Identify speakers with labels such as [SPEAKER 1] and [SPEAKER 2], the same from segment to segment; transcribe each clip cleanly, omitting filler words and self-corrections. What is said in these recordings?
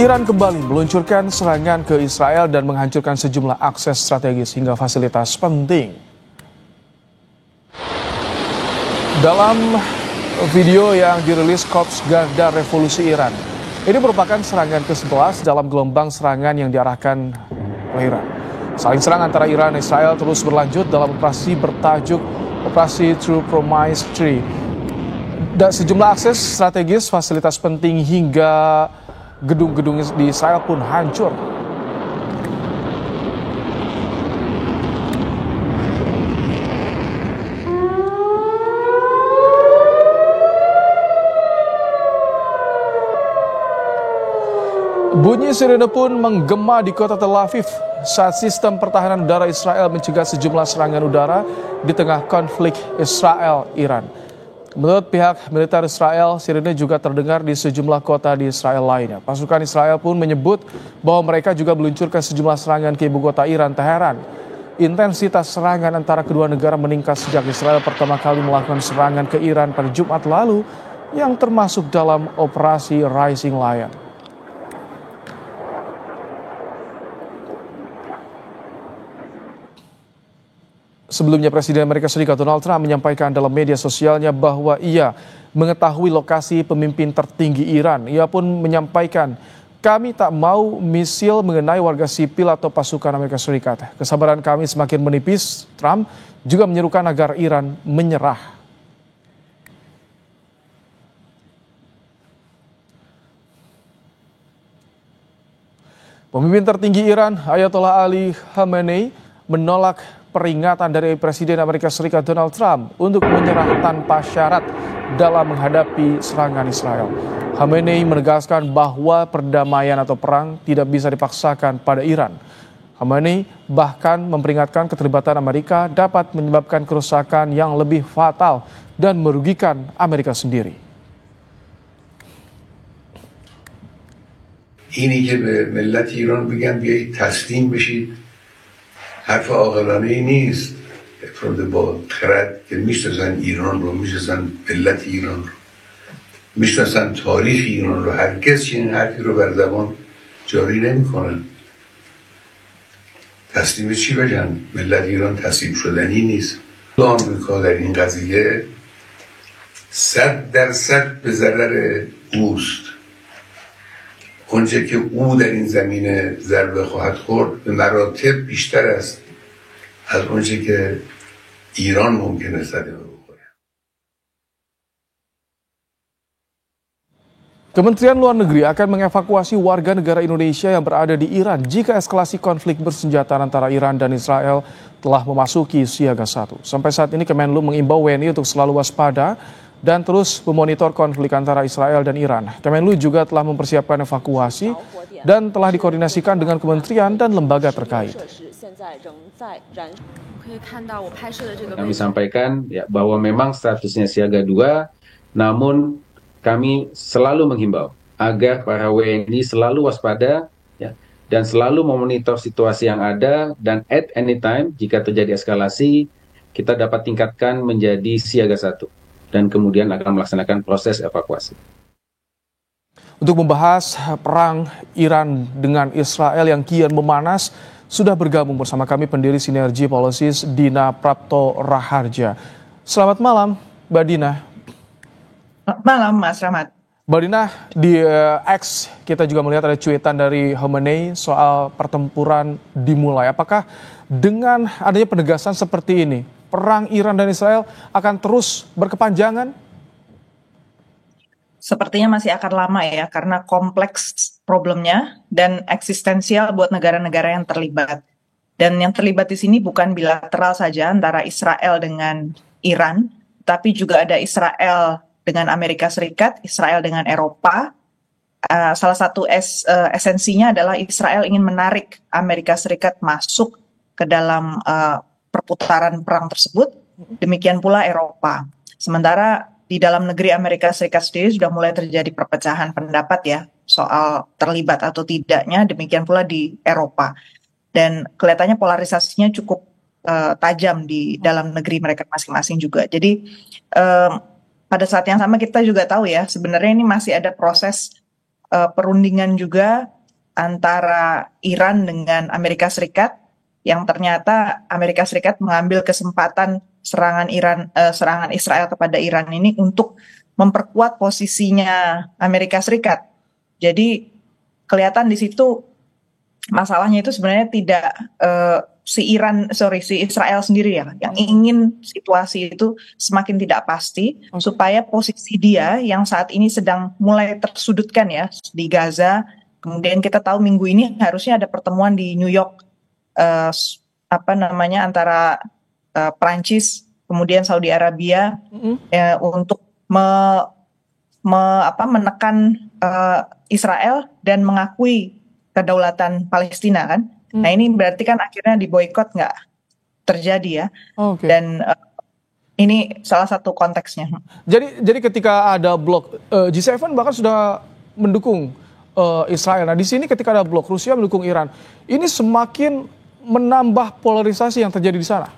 [SPEAKER 1] Iran kembali meluncurkan serangan ke Israel dan menghancurkan sejumlah akses strategis hingga fasilitas penting. Dalam video yang dirilis Korps Garda Revolusi Iran, ini merupakan serangan ke-11 dalam gelombang serangan yang diarahkan oleh Iran. Saling serang antara Iran dan Israel terus berlanjut dalam operasi bertajuk Operasi True Promise 3. Dan sejumlah akses strategis, fasilitas penting hingga gedung-gedung di Israel pun hancur. Bunyi sirene pun menggema di kota Tel Aviv saat sistem pertahanan udara Israel mencegah sejumlah serangan udara di tengah konflik Israel-Iran. Menurut pihak militer Israel, sirene juga terdengar di sejumlah kota di Israel lainnya. Pasukan Israel pun menyebut bahwa mereka juga meluncurkan sejumlah serangan ke ibu kota Iran, Teheran. Intensitas serangan antara kedua negara meningkat sejak Israel pertama kali melakukan serangan ke Iran pada Jumat lalu, yang termasuk dalam operasi Rising Lion. Sebelumnya Presiden Amerika Serikat Donald Trump menyampaikan dalam media sosialnya bahwa ia mengetahui lokasi pemimpin tertinggi Iran. Ia pun menyampaikan, "Kami tak mau misil mengenai warga sipil atau pasukan Amerika Serikat. Kesabaran kami semakin menipis." Trump juga menyerukan agar Iran menyerah. Pemimpin tertinggi Iran, Ayatollah Ali Khamenei, menolak peringatan dari Presiden Amerika Serikat Donald Trump untuk menyerah tanpa syarat dalam menghadapi serangan Israel. Khamenei menegaskan bahwa perdamaian atau perang tidak bisa dipaksakan pada Iran. Khamenei bahkan memperingatkan keterlibatan Amerika dapat menyebabkan kerusakan yang lebih fatal dan merugikan Amerika sendiri.
[SPEAKER 2] اینی که به ملت ایران بگم بیایید تسلیم بشید حرف عاقلانه ای نیست. افراد با خرد که میشناسن ایران رو، میشناسن ملت ایران رو، میشناسن تاریخ ایران رو، هرگز چنین حرفی رو بر زبان جاری نمیکنن. تسلیم چی بشن؟ ملت ایران تسلیم شدنی نیست. آمریکا در این قضیه 100% به ضرر اوست. اونچه که او در این زمینه ضربه خواهد خورد به مراتب بیشتر است از اونچه که ایران ممکنه صدمه بخوره.
[SPEAKER 1] Kementerian Luar Negeri akan mengevakuasi warga negara Indonesia yang berada di Iran jika eskalasi konflik bersenjata antara Iran dan Israel telah memasuki siaga 1. Sampai saat ini Kemenlu mengimbau WNI untuk selalu waspada dan terus memonitor konflik antara Israel dan Iran. Kemenlu juga telah mempersiapkan evakuasi dan telah dikoordinasikan dengan kementerian dan lembaga terkait.
[SPEAKER 3] Kami sampaikan ya, bahwa memang statusnya siaga 2, namun kami selalu menghimbau agar para WNI selalu waspada ya, dan selalu memonitor situasi yang ada, dan at any time jika terjadi eskalasi kita dapat tingkatkan menjadi siaga 1. Dan kemudian akan melaksanakan proses evakuasi.
[SPEAKER 1] Untuk membahas perang Iran dengan Israel yang kian memanas, sudah bergabung bersama kami pendiri Sinergi Policies Dina Prapto Raharja. Selamat malam, Mbak Dina.
[SPEAKER 4] Selamat malam, Mas Rahmat.
[SPEAKER 1] Mbak Dina, di X kita juga melihat ada cuitan dari Khamenei soal pertempuran dimulai. Apakah dengan adanya penegasan seperti ini, perang Iran dan Israel akan terus berkepanjangan?
[SPEAKER 4] Sepertinya masih akan lama ya, karena kompleks problemnya dan eksistensial buat negara-negara yang terlibat. Dan yang terlibat di sini bukan bilateral saja antara Israel dengan Iran, tapi juga ada Israel dengan Amerika Serikat, Israel dengan Eropa. Salah satu esensinya adalah Israel ingin menarik Amerika Serikat masuk ke dalam perputaran perang tersebut, demikian pula Eropa. Sementara di dalam negeri Amerika Serikat sendiri sudah mulai terjadi perpecahan pendapat ya soal terlibat atau tidaknya, demikian pula di Eropa. Dan kelihatannya polarisasinya cukup tajam di dalam negeri mereka masing-masing juga. Jadi pada saat yang sama kita juga tahu ya sebenarnya ini masih ada proses perundingan juga antara Iran dengan Amerika Serikat, yang ternyata Amerika Serikat mengambil kesempatan serangan Israel kepada Iran ini untuk memperkuat posisinya Amerika Serikat. Jadi kelihatan di situ masalahnya itu sebenarnya tidak si Israel sendiri ya yang ingin situasi itu semakin tidak pasti, supaya posisi dia yang saat ini sedang mulai tersudutkan ya di Gaza. Kemudian kita tahu minggu ini harusnya ada pertemuan di New York antara Prancis kemudian Saudi Arabia untuk menekan Israel dan mengakui kedaulatan Palestina kan. Nah ini berarti kan akhirnya diboikot nggak terjadi ya. Dan ini salah satu konteksnya.
[SPEAKER 1] Jadi ketika ada blok G7 bahkan sudah mendukung Israel. Nah di sini ketika ada blok Rusia mendukung Iran, ini semakin menambah polarisasi yang terjadi di sana.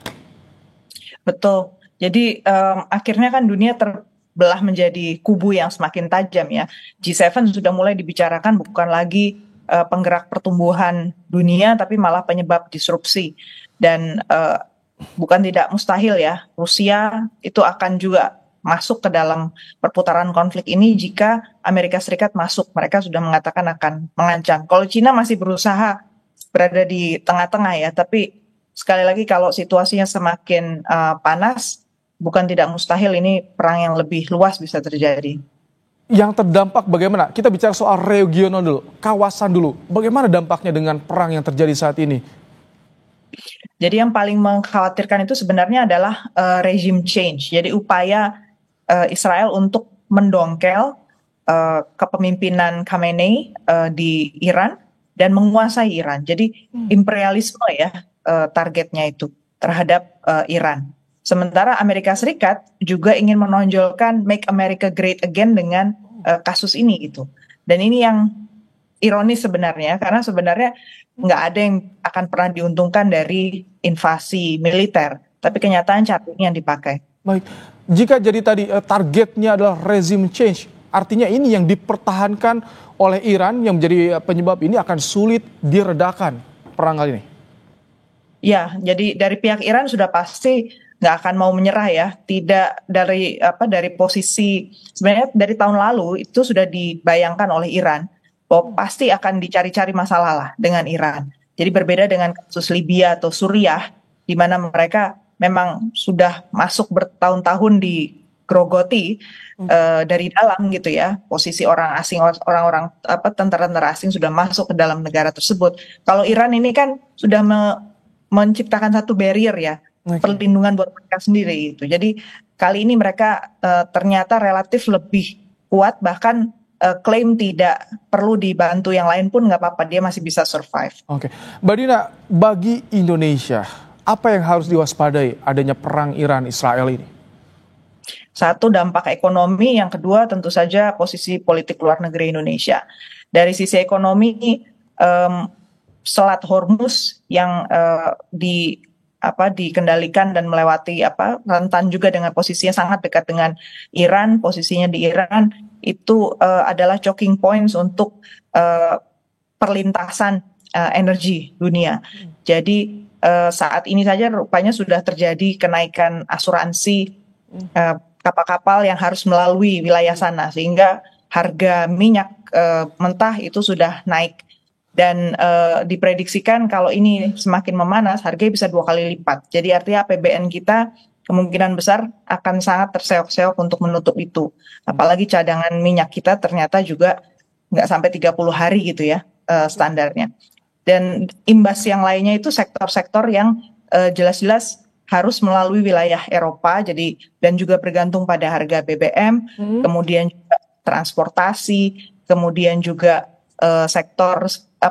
[SPEAKER 4] Betul. Jadi akhirnya kan dunia terbelah menjadi kubu yang semakin tajam ya. G7 sudah mulai dibicarakan bukan lagi penggerak pertumbuhan dunia, tapi malah penyebab disrupsi. Dan bukan tidak mustahil ya, Rusia itu akan juga masuk ke dalam perputaran konflik ini jika Amerika Serikat masuk. Mereka sudah mengatakan akan mengancam. Kalau Cina masih berusaha berada di tengah-tengah ya, tapi sekali lagi kalau situasinya semakin panas, bukan tidak mustahil ini perang yang lebih luas bisa terjadi.
[SPEAKER 1] Yang terdampak bagaimana? Kita bicara soal regional dulu, kawasan dulu. Bagaimana dampaknya dengan perang yang terjadi saat ini?
[SPEAKER 4] Jadi yang paling mengkhawatirkan itu sebenarnya adalah regime change. Jadi upaya Israel untuk mendongkel kepemimpinan Khamenei di Iran dan menguasai Iran. Jadi imperialisme ya targetnya itu terhadap Iran. Sementara Amerika Serikat juga ingin menonjolkan Make America Great Again dengan kasus ini gitu. Dan ini yang ironis sebenarnya, karena sebenarnya nggak ada yang akan pernah diuntungkan dari invasi militer, tapi kenyataan cara ini yang dipakai.
[SPEAKER 1] Baik, jika jadi tadi targetnya adalah regime change, artinya ini yang dipertahankan oleh Iran yang menjadi penyebab ini akan sulit diredakan perang kali ini. Ya, jadi dari pihak Iran sudah pasti nggak akan mau menyerah ya. Tidak dari posisi sebenarnya dari tahun lalu itu sudah dibayangkan oleh Iran bahwa pasti akan dicari-cari masalah lah dengan Iran. Jadi berbeda dengan kasus Libya atau Suriah di mana mereka memang sudah masuk bertahun-tahun digerogoti dari dalam gitu ya. Posisi orang asing, orang-orang tentara-tentara asing sudah masuk ke dalam negara tersebut. Kalau Iran ini kan sudah menciptakan satu barrier ya, perlindungan buat mereka sendiri itu. Jadi kali ini mereka ternyata relatif lebih kuat, bahkan klaim tidak perlu dibantu yang lain pun nggak apa-apa, dia masih bisa survive. Oke, Mbak Dina, bagi Indonesia apa yang harus diwaspadai adanya perang Iran-Israel ini?
[SPEAKER 4] Satu, dampak ekonomi. Yang kedua, tentu saja posisi politik luar negeri Indonesia. Dari sisi ekonomi, Selat Hormuz yang dikendalikan dan melewati rentan juga dengan posisinya sangat dekat dengan Iran, posisinya di Iran itu adalah choking points untuk perlintasan energi dunia. Jadi saat ini saja rupanya sudah terjadi kenaikan asuransi kapal-kapal yang harus melalui wilayah sana, sehingga harga minyak mentah itu sudah naik. Dan diprediksikan kalau ini semakin memanas, harganya bisa 2 kali lipat. Jadi artinya APBN kita kemungkinan besar akan sangat terseok-seok untuk menutup itu. Apalagi cadangan minyak kita ternyata juga nggak sampai 30 hari gitu ya standarnya. Dan imbas yang lainnya itu sektor-sektor yang jelas-jelas harus melalui wilayah Eropa, jadi dan juga bergantung pada harga BBM, kemudian juga transportasi, kemudian juga sektor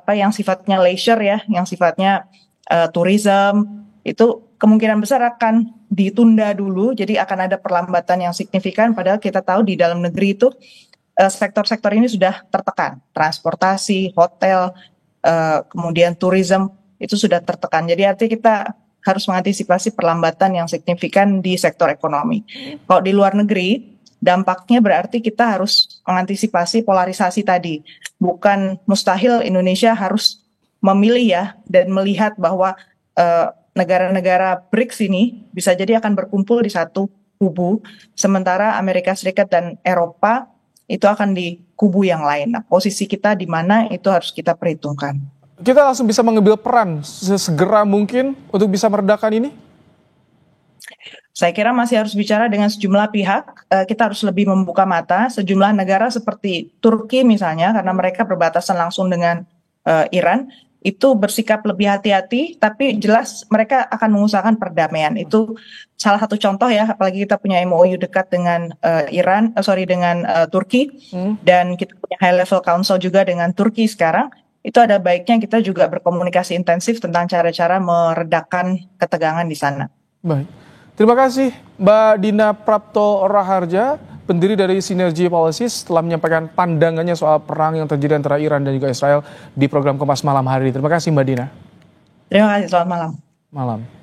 [SPEAKER 4] yang sifatnya leisure ya, yang sifatnya tourism, itu kemungkinan besar akan ditunda dulu, jadi akan ada perlambatan yang signifikan, padahal kita tahu di dalam negeri itu sektor-sektor ini sudah tertekan, transportasi, hotel, kemudian tourism itu sudah tertekan, jadi artinya kita harus mengantisipasi perlambatan yang signifikan di sektor ekonomi. Kalau di luar negeri, dampaknya berarti kita harus mengantisipasi polarisasi tadi. Bukan mustahil Indonesia harus memilih ya dan melihat bahwa negara-negara BRICS ini bisa jadi akan berkumpul di satu kubu, sementara Amerika Serikat dan Eropa itu akan di kubu yang lain. Nah, posisi kita di mana itu harus kita perhitungkan.
[SPEAKER 1] Kita langsung bisa mengambil peran sesegera mungkin untuk bisa meredakan ini?
[SPEAKER 4] Saya kira masih harus bicara dengan sejumlah pihak, kita harus lebih membuka mata. Sejumlah negara seperti Turki misalnya, karena mereka berbatasan langsung dengan Iran, itu bersikap lebih hati-hati, tapi jelas mereka akan mengusahakan perdamaian. Itu salah satu contoh ya, apalagi kita punya MOU dekat dengan Turki, dan kita punya high level council juga dengan Turki sekarang. Itu ada baiknya kita juga berkomunikasi intensif tentang cara-cara meredakan ketegangan di sana.
[SPEAKER 1] Baik. Terima kasih Mbak Dina Prapto Raharja, pendiri dari Synergy Policies, telah menyampaikan pandangannya soal perang yang terjadi antara Iran dan juga Israel di program Kompas Malam hari ini. Terima kasih Mbak Dina.
[SPEAKER 4] Terima kasih, selamat malam.
[SPEAKER 1] Malam.